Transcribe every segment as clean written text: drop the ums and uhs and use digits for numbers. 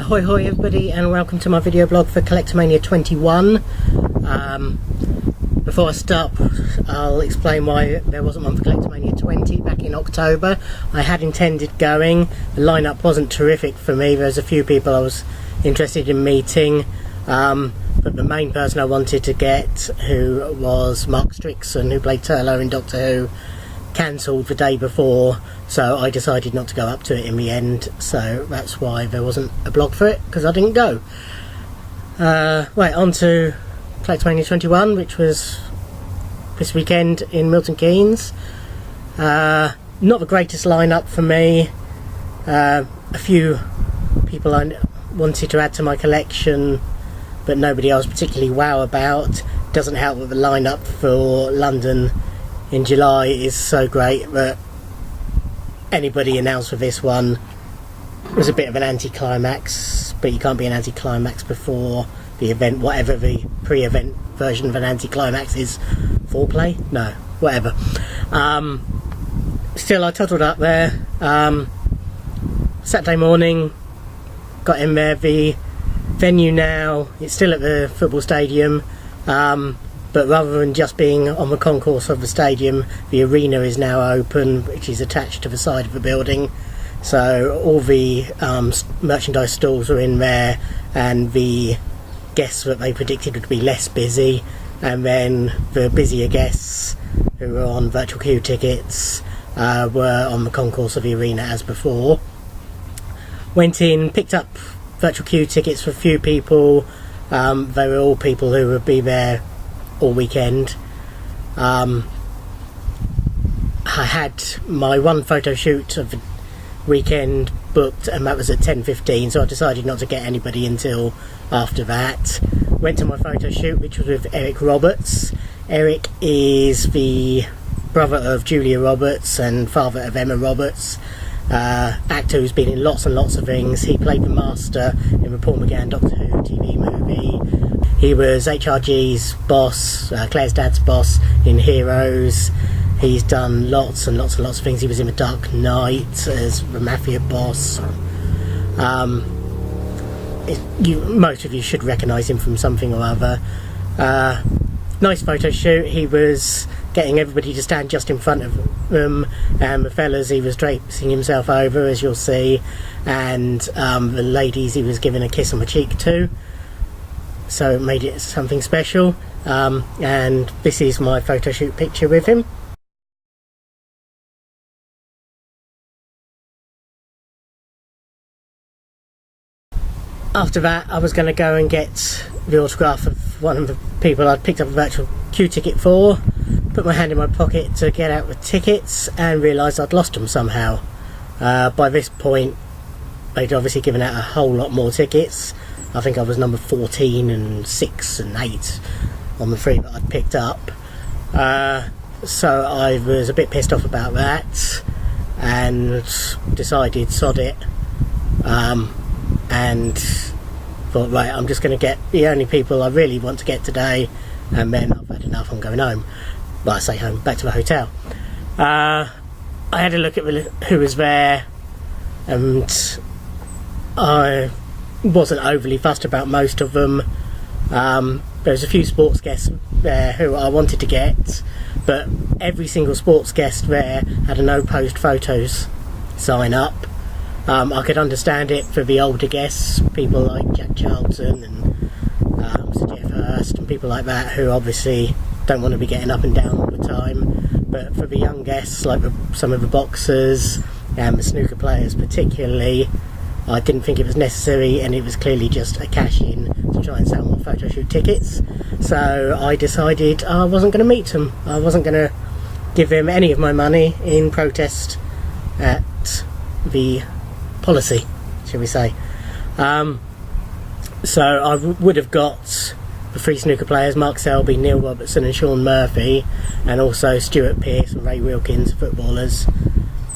Ahoy hoy everybody, and welcome to my video blog for Collectormania 21. Before I start, I'll explain why there wasn't one for Collectormania 20 back in October. I had intended going. The lineup wasn't terrific for me. There's a few people I was interested in meeting, but the main person I wanted to get, who was Mark Strickson, who played Turlo in Doctor Who, cancelled the day before, so I decided not to go up to it in the end. So that's why there wasn't a blog for it, because I didn't go. Right, on to Collectormania 21, which was this weekend in Milton Keynes. Not the greatest lineup for me. A few people I wanted to add to my collection, but nobody I was particularly wow about. Doesn't help that the lineup for London in July is so great that anybody announced for this one was a bit of an anticlimax, but you can't be an anticlimax before the event, whatever the pre-event version of an anticlimax is. Foreplay? No, whatever. Still, I toddled up there. Saturday morning, got in there. The venue now, it's still at the football stadium, but rather than just being on the concourse of the stadium, the arena is now open, which is attached to the side of the building. So all the merchandise stalls are in there, and the guests that they predicted would be less busy, and then the busier guests who were on virtual queue tickets were on the concourse of the arena as before. Went in, picked up virtual queue tickets for a few people. They were all people who would be there all weekend. I had my one photo shoot of the weekend booked, and that was at 10:15, so I decided not to get anybody until after that. Went to my photo shoot, which was with Eric Roberts. Eric is the brother of Julia Roberts and father of Emma Roberts, actor who's been in lots and lots of things. He played the Master in the Paul McGann Doctor Who TV movie. He was HRG's boss, Claire's dad's boss in Heroes. He's done lots and lots and lots of things. He was in The Dark Knight as the Mafia boss. Most of you should recognise him from something or other. Nice photo shoot. He was getting everybody to stand just in front of them, and the fellas he was draping himself over, as you'll see, and the ladies he was giving a kiss on the cheek to. So it made it something special, and this is my photo shoot picture with him. After that, I was going to go and get the autograph of one of the people I'd picked up a virtual queue ticket for, put my hand in my pocket to get out the tickets, and realised I'd lost them somehow. By this point, they'd obviously given out a whole lot more tickets. I think I was number 14 and 6 and 8 on the 3 that I'd picked up. So I was a bit pissed off about that, and decided sod it, and thought, right, I'm just going to get the only people I really want to get today, and then I've had enough, I'm going home. Well, I say home, back to the hotel. I had a look at who was there, and I wasn't overly fussed about most of them. There was a few sports guests there who I wanted to get, but every single sports guest there had a no post photos sign up. I could understand it for the older guests, people like Jack Charlton and Sir Jeff Hurst and people like that, who obviously don't want to be getting up and down all the time. But for the young guests, like some of the boxers and the snooker players particularly, I didn't think it was necessary, and it was clearly just a cash-in to try and sell more photo shoot tickets. So I decided I wasn't going to meet them. I wasn't going to give them any of my money in protest at the policy, shall we say. So I would have got the 3 snooker players, Mark Selby, Neil Robertson and Sean Murphy, and also Stuart Pearce and Ray Wilkins, footballers,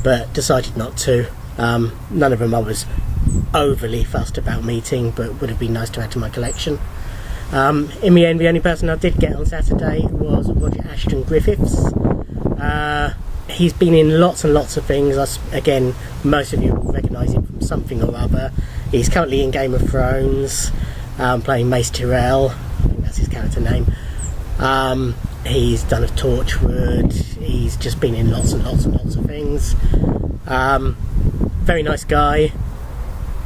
but decided not to. None of them I was overly fussed about meeting, but would have been nice to add to my collection. In the end, the only person I did get on Saturday was Roger Ashton-Griffiths. He's been in lots and lots of things. Again, most of you will recognise him from something or other. He's currently in Game of Thrones, playing Mace Tyrell. I think that's his character name. He's done a Torchwood. He's just been in lots and lots and lots of things. Very nice guy.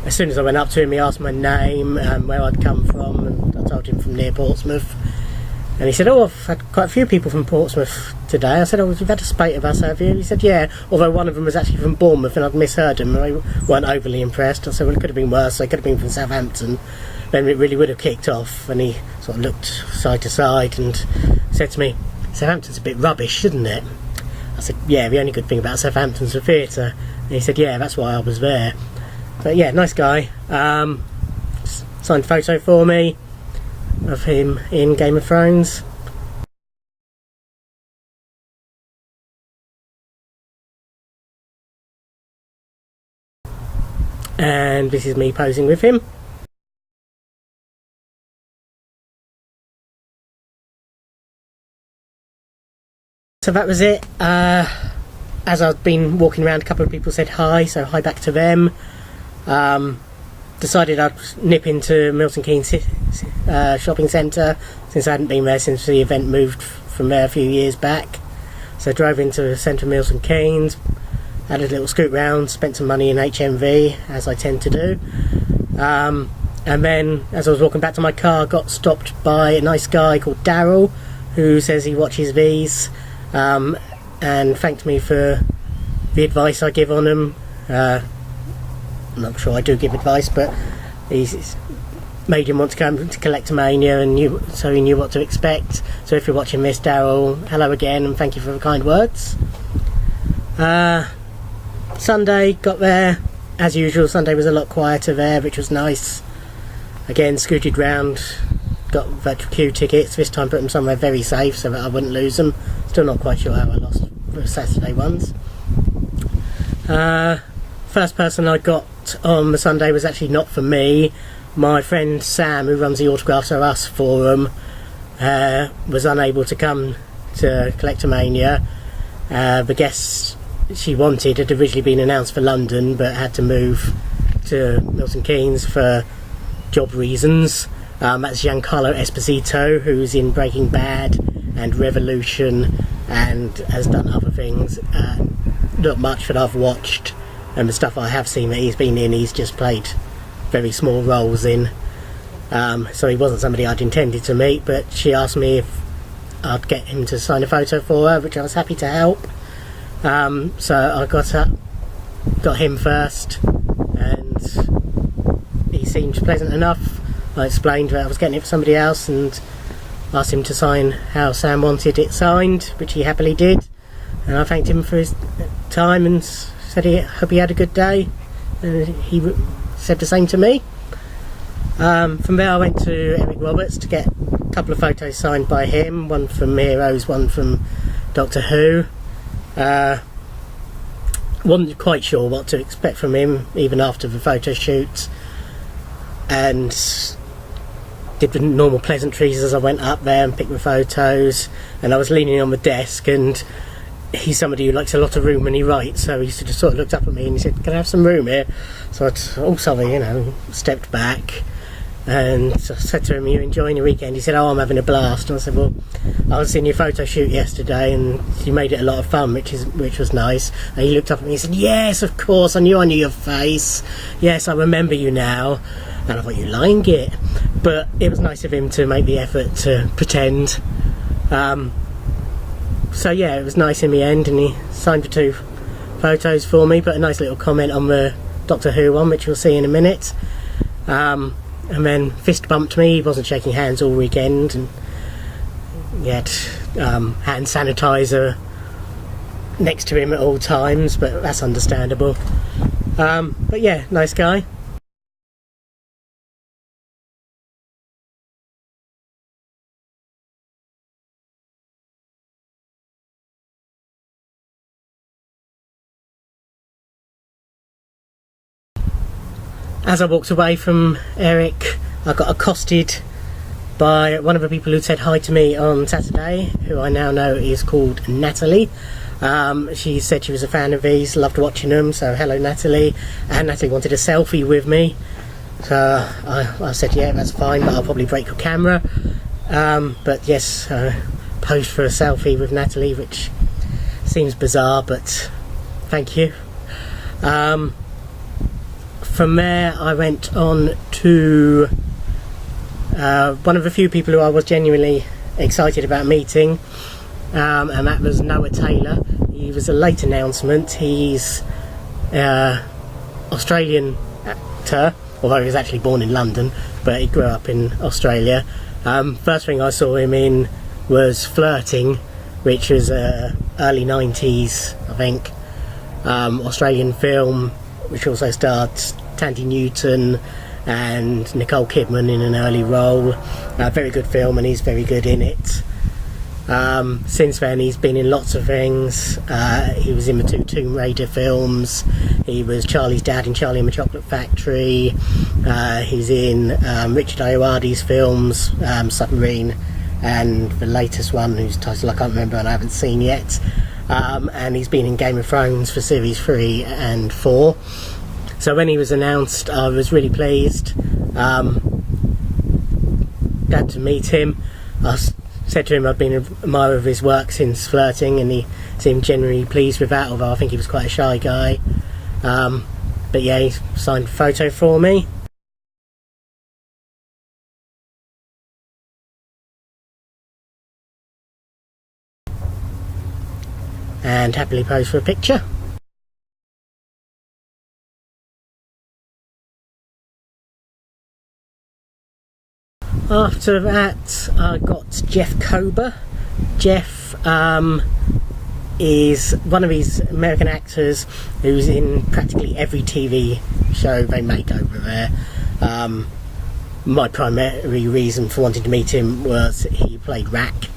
As soon as I went up to him, he asked my name and where I'd come from, and I told him from near Portsmouth. And he said, "Oh, I've had quite a few people from Portsmouth today." I said, "Oh, you've had a spate of us, have you?" He said, "Yeah, although one of them was actually from Bournemouth and I'd misheard him and I weren't overly impressed." I said, "Well, it could have been worse. They could have been from Southampton. Then it really would have kicked off." And he sort of looked side to side and said to me, "Southampton's a bit rubbish, isn't it?" I said, "Yeah, the only good thing about Southampton's the theatre." And he said, "Yeah, that's why I was there." But yeah, nice guy. Signed a photo for me of him in Game of Thrones. And this is me posing with him. So that was it. As I've been walking around, a couple of people said hi, so hi back to them. Decided I'd nip into Milton Keynes shopping centre, since I hadn't been there since the event moved from there a few years back. So I drove into the centre of Milton Keynes, had a little scoot round, spent some money in HMV, as I tend to do. And then, as I was walking back to my car, I got stopped by a nice guy called Daryl, who says he watches these, and thanked me for the advice I give on them. I'm not sure I do give advice, but he's made him want to come to Collectormania, and so he knew what to expect. So if you're watching this, Daryl, hello again, and thank you for the kind words. Sunday, got there as usual. Sunday was a lot quieter there, which was nice. Again, scooted round, got virtual queue tickets, this time put them somewhere very safe so that I wouldn't lose them. Still not quite sure how I lost the Saturday ones. First person I got on the Sunday was actually not for me. My friend Sam, who runs the Autographs Are Us forum, was unable to come to Collectormania. The guests she wanted had originally been announced for London, but had to move to Milton Keynes for job reasons. That's Giancarlo Esposito, who's in Breaking Bad and Revolution and has done other things. Not much that I've watched, and the stuff I have seen that he's been in, he's just played very small roles in. So he wasn't somebody I'd intended to meet, but she asked me if I'd get him to sign a photo for her, which I was happy to help. So I got him first, and he seemed pleasant enough. I explained that I was getting it for somebody else and asked him to sign how Sam wanted it signed, which he happily did. And I thanked him for his time and said he hope he had a good day, and he said the same to me. From there I went to Eric Roberts to get a couple of photos signed by him, one from Heroes, one from Doctor Who. Wasn't quite sure what to expect from him even after the photo shoot, and did the normal pleasantries as I went up there and picked the photos. And I was leaning on the desk, and he's somebody who likes a lot of room when he writes, so he just sort of looked up at me and he said, "Can I have some room here?" So I stepped back and I said to him, "Are you enjoying your weekend?" He said, "Oh, I'm having a blast." And I said, "Well, I was in your photo shoot yesterday and you made it a lot of fun, which was nice." And he looked up at me and he said, "Yes, of course, I knew your face. Yes, I remember you now." And I thought, "You lying git." But it was nice of him to make the effort to pretend. So yeah, it was nice in the end, and he signed the 2 photos for me, put a nice little comment on the Doctor Who one, which you'll see in a minute. And then fist bumped me. He wasn't shaking hands all weekend, and he had hand sanitizer next to him at all times, but that's understandable. But yeah, nice guy. As I walked away from Eric, I got accosted by one of the people who said hi to me on Saturday, who I now know is called Natalie. She said she was a fan of these, loved watching them, so hello Natalie. And Natalie wanted a selfie with me. So I said, yeah, that's fine, but I'll probably break your camera. But yes, posed for a selfie with Natalie, which seems bizarre, but thank you. From there I went on to one of the few people who I was genuinely excited about meeting, and that was Noah Taylor. He was a late announcement. He's Australian actor, although he was actually born in London, but he grew up in Australia. First thing I saw him in was Flirting, which was early 90s, I think, Australian film, which also starred Tandy Newton and Nicole Kidman in an early role. Very good film, and he's very good in it. Since then he's been in lots of things. He was in the 2 Tomb Raider films. He was Charlie's dad in Charlie and the Chocolate Factory. He's in Richard Ayoade's films, Submarine, and the latest one whose title I can't remember and I haven't seen yet. And he's been in Game of Thrones for series 3 and 4. So when he was announced, I was really pleased. Glad to meet him. I said to him I've been an admirer of his work since Flirting, and he seemed genuinely pleased with that, although I think he was quite a shy guy. But yeah, he signed a photo for me. And happily posed for a picture. After that I got Jeff Kober. Jeff is one of these American actors who's in practically every TV show they make over there. My primary reason for wanting to meet him was he played Rack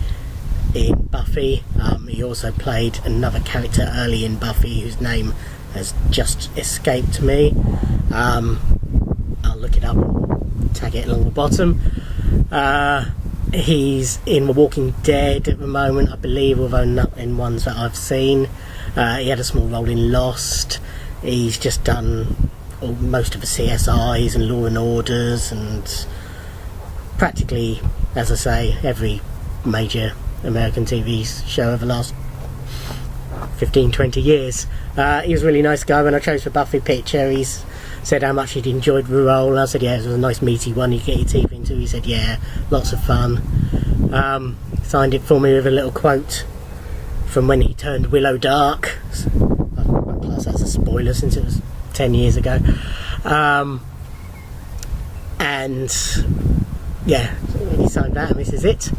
in Buffy. He also played another character early in Buffy whose name has just escaped me. I'll look it up, tag it along the bottom. He's in The Walking Dead at the moment, I believe, although not in ones that I've seen. He had a small role in Lost. He's just done most of the CSIs and Law and Orders, and practically, as I say, every major American TV show over the last 15-20 years. He was a really nice guy. When I chose the Buffy picture, he's said how much he'd enjoyed the role, and I said, yeah, it was a nice meaty one you get your teeth into. He said, yeah, lots of fun. Signed it for me with a little quote from when he turned Willow Dark. I won't class that as a spoiler since it was 10 years ago. And yeah, he signed that, and this is it.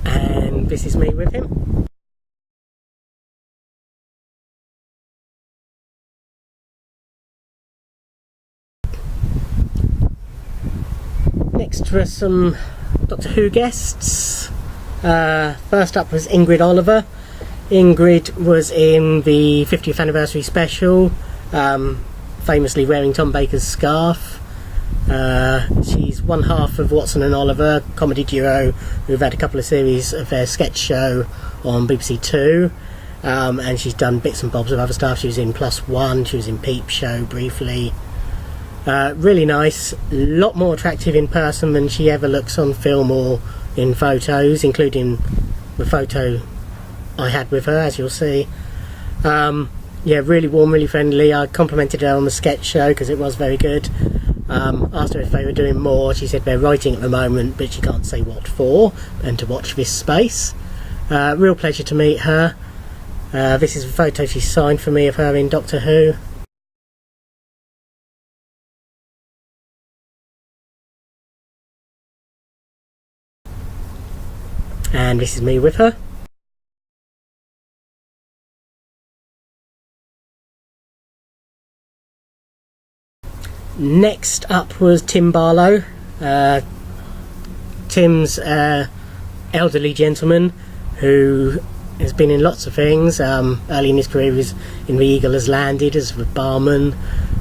And this is me with him. Next were some Doctor Who guests. First up was Ingrid Oliver. Ingrid was in the 50th anniversary special, famously wearing Tom Baker's scarf. She's one half of Watson and Oliver, comedy duo who've had a couple of series of their sketch show on BBC Two, and she's done bits and bobs of other stuff. She was in Plus One, she was in Peep Show briefly. Really nice, a lot more attractive in person than she ever looks on film or in photos, including the photo I had with her, as you'll see. Yeah, really warm, really friendly. I complimented her on the sketch show because it was very good. Asked her if they were doing more. She said they're writing at the moment, but she can't say what for, and to watch this space. Real pleasure to meet her. This is a photo she signed for me of her in Doctor Who. And this is me with her. Next up was Tim Barlow. Tim's elderly gentleman who has been in lots of things. Early in his career he was in The Eagle Has Landed as a barman.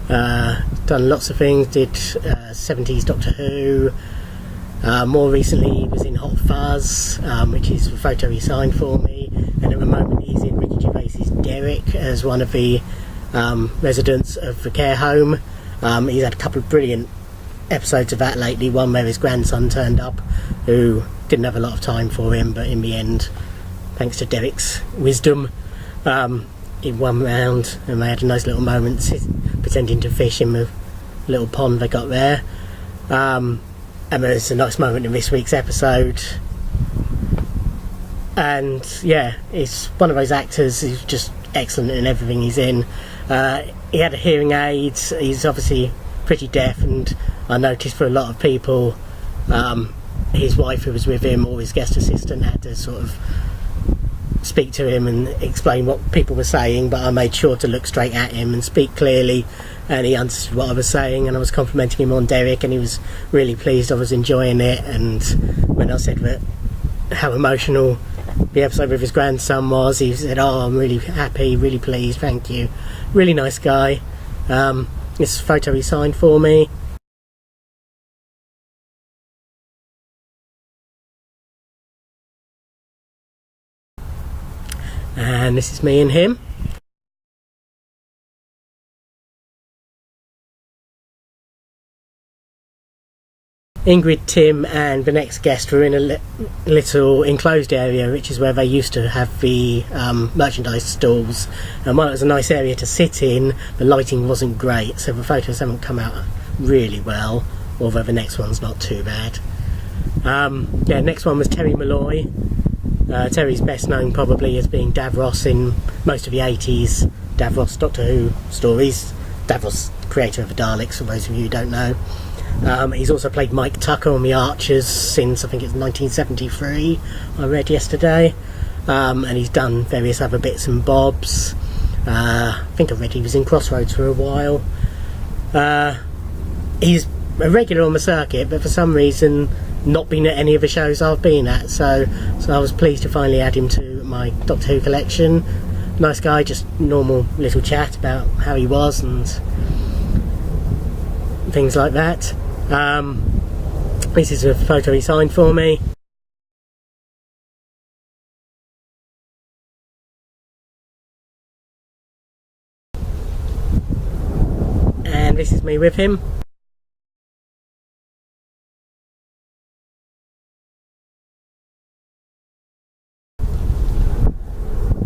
Done lots of things, did 70s Doctor Who. More recently he was in Hot Fuzz, which is a photo he signed for me, and at the moment he's in Ricky Gervais's Derek as one of the residents of the care home. He's had a couple of brilliant episodes of that lately, one where his grandson turned up who didn't have a lot of time for him, but in the end, thanks to Derek's wisdom, in one round, and they had a nice little moment pretending to fish in the little pond they got there. And there's a nice moment in this week's episode, and yeah, he's one of those actors who's just excellent in everything he's in. He had a hearing aid, he's obviously pretty deaf, and I noticed for a lot of people, his wife who was with him or his guest assistant had to sort of speak to him and explain what people were saying, but I made sure to look straight at him and speak clearly, and he understood what I was saying, and I was complimenting him on Derek and he was really pleased I was enjoying it. And when I said that how emotional the episode with his grandson was, he said, "Oh, I'm really happy, really pleased, thank you." Really nice guy. This photo he signed for me. And this is me and him. Ingrid, Tim and the next guest were in a little enclosed area, which is where they used to have the merchandise stalls, and while it was a nice area to sit in, the lighting wasn't great, so the photos haven't come out really well, although the next one's not too bad. Yeah, next one was Terry Malloy. Terry's best known probably as being Davros in most of the 80s Davros Doctor Who stories. Davros, creator of the Daleks, for those of you who don't know. He's also played Mike Tucker on The Archers since I think it's 1973, I read yesterday, and he's done various other bits and bobs. I think I read he was in Crossroads for a while. He's a regular on the circuit, but for some reason not been at any of the shows I've been at, so I was pleased to finally add him to my Doctor Who collection. Nice guy, just normal little chat about how he was and things like that. This is a photo he signed for me. And this is me with him.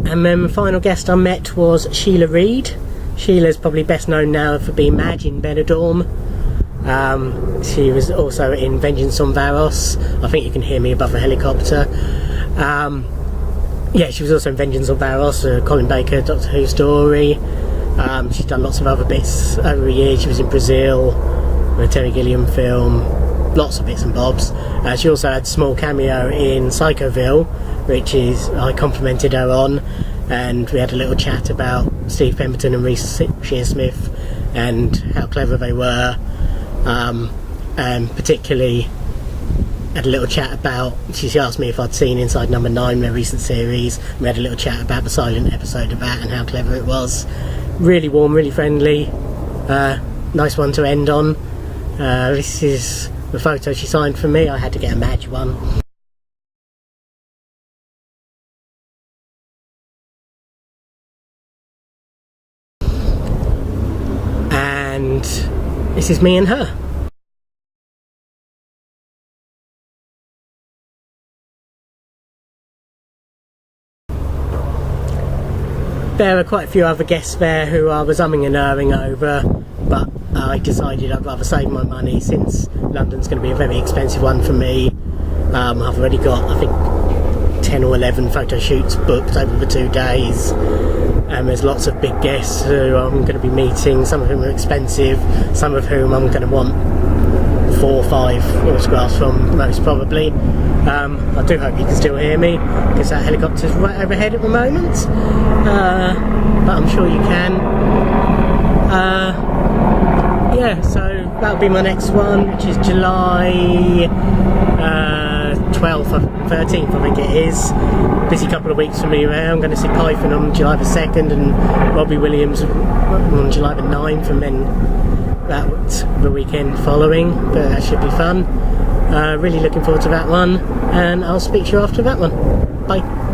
And then the final guest I met was Sheila Reid. Sheila's probably best known now for being Madge in Benidorm. She was also in Vengeance on Varos. I think you can hear me above the helicopter. Yeah, she was also in Vengeance on Varos, a Colin Baker Doctor Who story. She's done lots of other bits over the years. She was in Brazil, a Terry Gilliam film, lots of bits and bobs. She also had a small cameo in Psychoville, which is I complimented her on, and we had a little chat about Steve Pemberton and Reece Shearsmith and how clever they were, and particularly had a little chat about, she asked me if I'd seen Inside Number 9, their recent series. We had a little chat about the silent episode of that and how clever it was. Really warm, really friendly, nice one to end on. This is the photo she signed for me. I had to get a Madge one. And this is me and her. There are quite a few other guests there who I was umming and erring over, but I decided I'd rather save my money since London's going to be a very expensive one for me. I've already got, I think, 10 or 11 photo shoots booked over the 2 days, and there's lots of big guests who I'm going to be meeting, some of whom are expensive, some of whom I'm going to want 4 or 5 autographs from, most probably. I do hope you can still hear me, because that helicopter's right overhead at the moment, but I'm sure you can. Yeah, so that'll be my next one, which is July 12th or 13th, I think it is. Busy couple of weeks for me there. I'm going to see Python on July the 2nd and Robbie Williams on July the 9th, and then that the weekend following, but that should be fun. Really looking forward to that one, and I'll speak to you after that one. Bye.